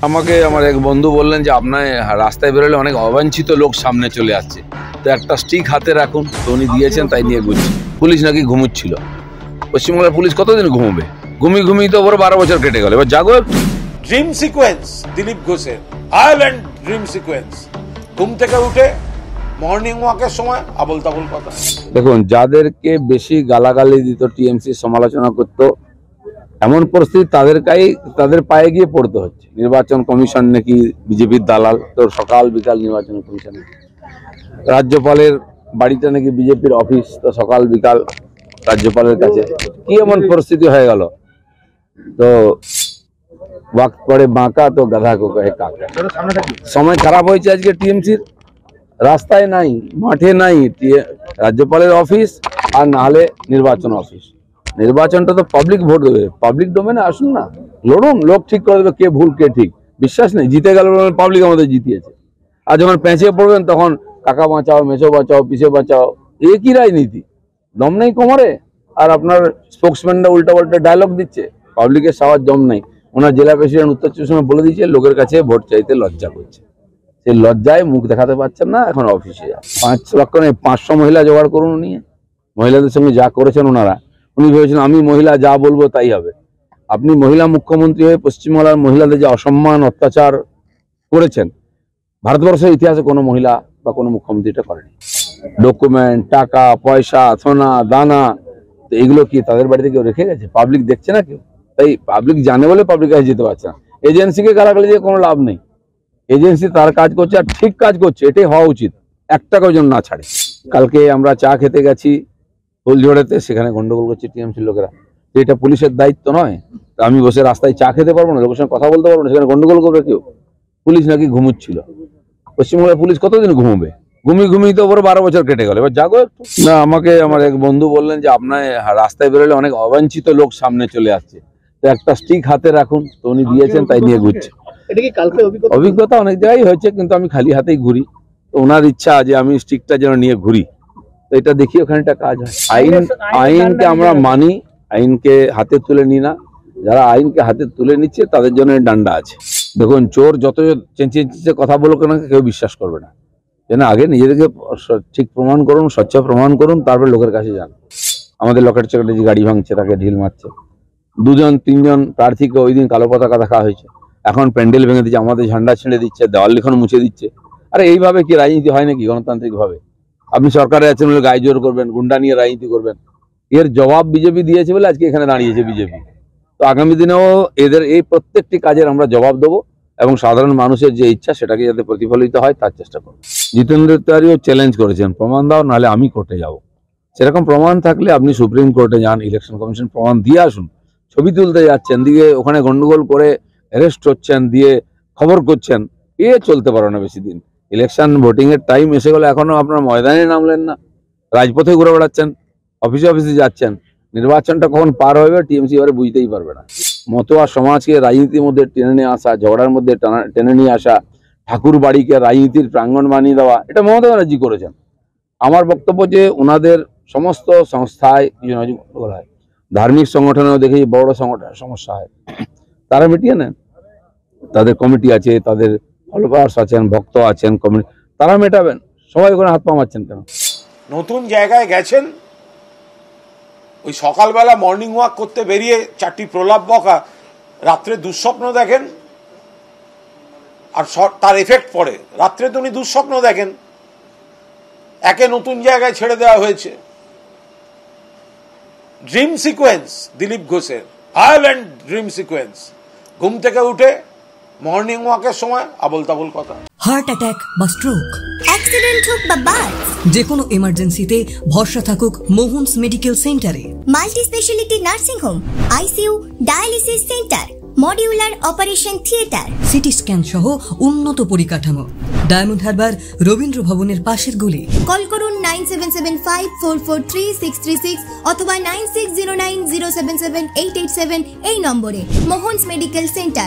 আমাকে আমার এক বন্ধু বললেন যে আপনার রাস্তায় বেরোলে অনেক অবাঞ্ছিত লোক সামনে চলে আসছে, তো একটা স্টিক হাতে রাখুন। তো উনি দিয়েছেন, তাই নিয়ে ঘুরছি। পুলিশ নাকি ঘুমুচ্ছিল। পশ্চিমবাংলার পুলিশ কতদিন ঘুমোবে? ঘুমিয়ে তো ওর 12 বছর কেটে গেল, এবার জাগো একটু। ড্রিম সিকোয়েন্স দিলীপ ঘোষের আয়ারল্যান্ড ড্রিম সিকোয়েন্স। ঘুম থেকে উঠে মর্নিং ওয়াকের সময় আবল তাবল কথা। দেখুন, যাদেরকে বেশি গালাগালি দিত, টিএমসি সমালোচনা করতো, এমন পরিস্থিতি তাদের পায়ে গিয়ে পড়তে হচ্ছে। নির্বাচন কমিশন নাকি বিজেপির দালাল, তো সকাল বিকাল নির্বাচন কমিশনে। রাজ্যপালের বাড়িটা নাকি বিজেপির অফিস, তো সকাল বিকাল রাজ্যপালের কাছে। কি এমন পরিস্থিতি হয়ে গেল? তো ওয়াক্ত পড়ে বাঁকা তো গাধা কো কহে কাকা। সময় খারাপ হয়েছে আজকে টিএমসির। রাস্তায় নাই, মাঠে নাই রাজ্যপালের অফিস, আর না হলে নির্বাচন অফিস। নির্বাচনটা তো পাবলিক ভোট দেবে, পাবলিক ডোমেনে আসুন না, লড়ুন, লোক ঠিক করে দেবে কে ভুল কে ঠিক। বিশ্বাস নেই, জিতে গেল পাবলিক আমাদের জিতিয়েছে। আর যখন পেঁচিয়ে পড়বেন তখন কাকা বাঁচাও, মেসো বাঁচাও, পিছে বাঁচাও, এ কি রাজনীতি? দম নেই কোমরে। আর আপনার স্পোক্সম্যানরা উল্টা পাল্টা ডায়লগ দিচ্ছে, পাবলিকের সাওয়ার দম নেই। ওনার জেলা প্রেসিডেন্ট উত্তর চব্বিশ পরগনা বলে দিয়েছে লোকের কাছে ভোট চাইতে লজ্জা করছে। সেই লজ্জায় মুখ দেখাতে পারছেন না, এখন অফিসে যান। 5 লক্ষ নয়, 500 মহিলা জোগাড় করুন নিয়ে। মহিলাদের সঙ্গে যা করেছেন ওনারা, উনি ভেবেছেন আমি মহিলা যা বলবো তাই হবে। আপনি মহিলা মুখ্যমন্ত্রী হয়ে পশ্চিমবাংলার মহিলাদের যে অসম্মান অত্যাচার করেছেন, ভারতবর্ষের ইতিহাসে কোনো মহিলা বা কোনো মুখ্যমন্ত্রী এটা করেনি। ডকুমেন্ট, টাকা পয়সা, সোনা দানা, তো এগুলো কি তাদের বাড়িতে কেউ রেখে গেছে? পাবলিক দেখছে না কেউ, তাই পাবলিক জানে বলে পাবলিক কাছে যেতে পারছে না। এজেন্সিকে গালাগালি দিয়ে কোনো লাভ নেই। এজেন্সি তার কাজ করছে, আর ঠিক কাজ করছে, এটাই হওয়া উচিত। 1 টাকাও যেন না ছাড়ে। কালকে আমরা চা খেতে গেছি ফুলঝড়েতে, সেখানে গন্ডগোল করছে টিএমসির লোকেরা। এটা পুলিশের দায়িত্ব নয়? আমি বসে রাস্তায় চা খেতে পারবো না, লোকের সঙ্গে কথা বলতে পারবো না, সেখানে গন্ডগোল করবে কেউ? পুলিশ নাকি ঘুমুচ্ছিল। পশ্চিমবঙ্গের পুলিশ কতদিন ঘুমোবে? ঘুমিয়ে তো ওর 12 বছর কেটে গেল, এবার জাগো একটু। না, আমাকে আমার এক বন্ধু বললেন যে আপনার রাস্তায় বেরোলে অনেক অবাঞ্ছিত লোক সামনে চলে আসছে, তো একটা স্টিক হাতে রাখুন। তো উনি দিয়েছেন, তাই নিয়ে ঘুরছি। অভিজ্ঞতা অনেক জায়গায় হয়েছে, কিন্তু আমি খালি হাতেই ঘুরি। তো ওনার ইচ্ছা যে আমি স্টিকটা যেন নিয়ে ঘুরি, তো এটা দেখি ওখানে একটা কাজ হয়। আইনকে আমরা মানি, আইনকে হাতে তুলে নিই না। যারা আইনকে হাতে তুলে নিচ্ছে তাদের জন্য ডান্ডা আছে। দেখুন, চোর যত চেঁচিয়ে কথা বলুক না, কেউ বিশ্বাস করবে না। যেন আগে নিজেদেরকে ঠিক প্রমাণ করুন, স্বচ্ছ প্রমাণ করুন, তারপর লোকের কাছে যান। আমাদের লকেট চকেটে যে গাড়ি ভাঙছে, তাকে ঢিল মারছে। 2-3 প্রার্থীকে ওই দিন কালো পতাকা দেখা হয়েছে। এখন প্যান্ডেল ভেঙে দিচ্ছে, আমাদের ঝান্ডা ছেড়ে দিচ্ছে, দেওয়াল লিখন মুছে দিচ্ছে। আরে এইভাবে কি রাজনীতি হয় নাকি গণতান্ত্রিক ভাবে? আপনি সরকারে আছেন বলে গায়ে জোর করবেন, গুন্ডা নিয়ে রাজনীতি করবেন। এর জবাব বিজেপি দিয়েছে বলে আজকে এখানে দাঁড়িয়েছে বিজেপি। তো আগামী দিনেও এদের এই প্রত্যেকটি কাজের আমরা জবাব দেবো, এবং সাধারণ মানুষের যে ইচ্ছা সেটাকে যাতে প্রতিফলিত হয় তার চেষ্টা করবো। জিতেন্দ্র তিওয়ারিও চ্যালেঞ্জ করেছেন, প্রমাণ দাও, নাহলে আমি কোর্টে যাব। সেরকম প্রমাণ থাকলে আপনি সুপ্রিম কোর্টে যান, ইলেকশন কমিশন প্রমাণ দিয়ে আসুন। ছবি তুলতে যাচ্ছেন, দিকে ওখানে গন্ডগোল করে অ্যারেস্ট হচ্ছেন, দিয়ে খবর করছেন, এ চলতে পারে না বেশি দিন। ইলেকশন ভোটিং এর টাইম এসে গেলে এখনো আপনার ময়দানে নামলেন না, রাজপথে ঘুরে বেড়াচ্ছেন, অফিসে যাচ্ছেন। নির্বাচনটা কখন পার হবে টিএমসি এবারে বুঝতেই পারবে না। মতোয়া সমাজকে রাজনীতির মধ্যে টেনে নিয়ে আসা, ঝগড়ার মধ্যে টেনে নিয়ে আসা, ঠাকুর বাড়িকে রাজনীতির প্রাঙ্গণ বানিয়ে দেওয়া, এটা মমতা ব্যানার্জি করেছেন। আমার বক্তব্য যে ওনাদের সমস্ত সংস্থায় ধার্মিক সংগঠনেও দেখি বড় সমস্যা হয়, তারা মিটিয়ে নেন। তাদের কমিটি আছে, তাদের ফলোয়ার্স আছেন, ভক্ত আছেন, কমিটি, তারা মেটাবেন। সবাই ওখানে হাত পা মারছেন কেন? নতুন জায়গায় গেছেন, ওই সকালবেলা মর্নিং ওয়াক করতে বেরিয়ে 4টি প্রলাপ বকা, রাত্রে দুঃস্বপ্ন দেখেন, আর তার এফেক্ট পড়ে। রাত্রে তো উনি দুঃস্বপ্ন দেখেন, একে নতুন জায়গায় ছেড়ে দেওয়া হয়েছে। ড্রিম সিকোয়েন্স দিলীপ ঘোষের আয়ারল্যান্ড ড্রিম সিকোয়েন্স। ঘুম থেকে উঠে মর্নিং ওয়াকের সময় আবল তাবল কথা। হার্ট অ্যাটাক বা স্ট্রোক, অ্যাক্সিডেন্ট হোক বা বার্থ, যে কোনো এমার্জেন্সিতে ভরসা থাকুক মোহনস মেডিকেল সেন্টারে। Multi speciality nursing home, ICU, dialysis centre, modular operation theatre, CT scan সহ উন্নত পরিকাঠামো। ডায়মন্ড হারবার রবীন্দ্র ভবনের পাশের গলি। কল করুন 9775443636 অথবা 9609077887 এই নম্বরে। Mohan's medical centre.